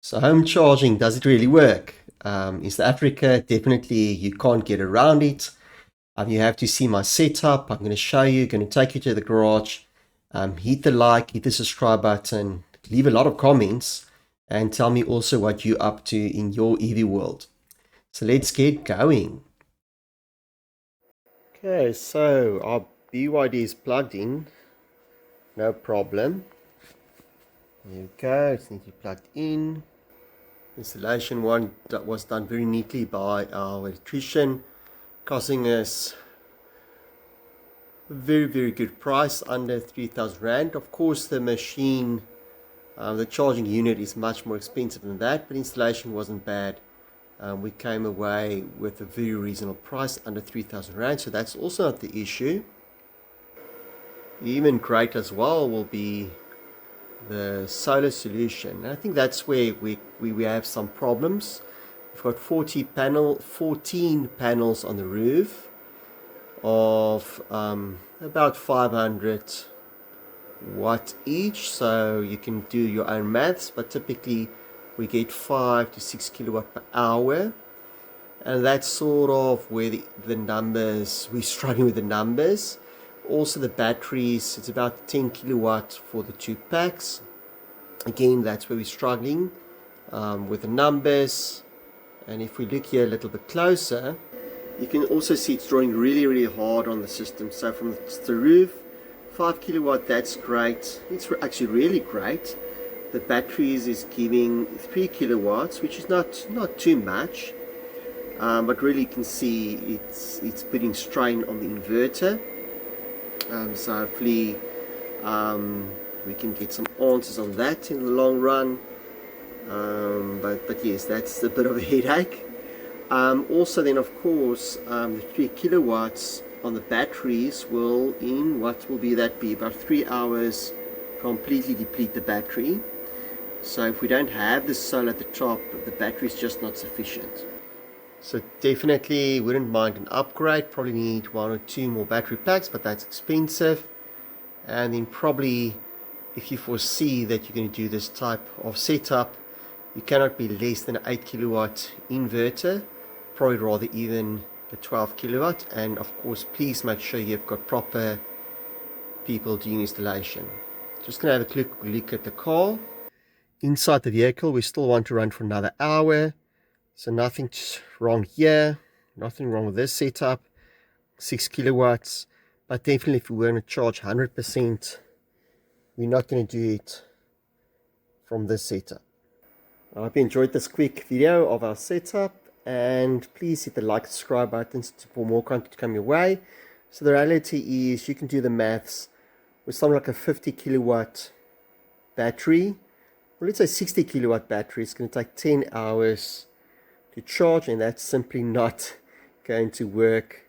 So home charging, does it really work? In South Africa, definitely you can't get around it. You have to see my setup. I'm going to show you, going to take you to the garage. Hit the like, hit the subscribe button, leave a lot of comments, and tell me also what you're up to in your EV world. So let's get going. Okay, so our BYD is plugged in. No problem. There we go, it's neatly plugged in. Installation one that was done very neatly by our electrician, costing us a very good price, under 3,000 Rand. Of course, the machine, the charging unit is much more expensive than that, but installation wasn't bad. We came away with a very reasonable price, under 3,000 Rand, so that's also not the issue. Even great as well will be the solar solution. And I think that's where we have some problems. We've got 14 panels on the roof of about 500 watt each, so you can do your own maths, but typically we get 5 to 6 kilowatt per hour, and that's sort of where the numbers, we're struggling with the numbers. Also the batteries, it's about 10 kilowatt for the 2 packs. Again, that's where we're struggling with the numbers. And if we look here a little bit closer, you can also see it's drawing really hard on the system. So from the roof, 5 kilowatt, that's great. It's actually really great. The batteries is giving 3 kilowatts, which is not too much. But really you can see it's putting strain on the inverter. So hopefully we can get some answers on that in the long run. But yes, that's a bit of a headache. Also then, of course, the 3 kilowatts on the batteries will, in what will be about 3 hours, completely deplete the battery. So if we don't have the solar at the top, the battery is just not sufficient. So definitely wouldn't mind an upgrade. Probably need 1 or 2 more battery packs, but that's expensive. And then probably, if you foresee that you're going to do this type of setup, you cannot be less than an 8 kilowatt inverter, probably rather even a 12 kilowatt. And of course, please make sure you've got proper people doing installation. Just going to have a quick look at the car. Inside the vehicle, we still want to run for another hour. So nothing wrong here, nothing wrong with this setup, 6 kilowatts, but definitely if we were going to charge 100%, we're not going to do it from this setup. I hope you enjoyed this quick video of our setup, and please hit the like and subscribe buttons for more content to come your way. So the reality is you can do the maths with something like a 50 kilowatt battery, or let's say 60 kilowatt battery. It's going to take 10 hours to charge, and that's simply not going to work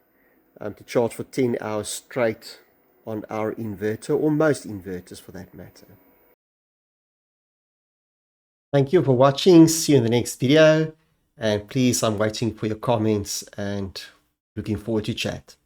to charge for 10 hours straight on our inverter, or most inverters for that matter. Thank you for watching. See you in the next video, and please, I'm waiting for your comments and looking forward to chat.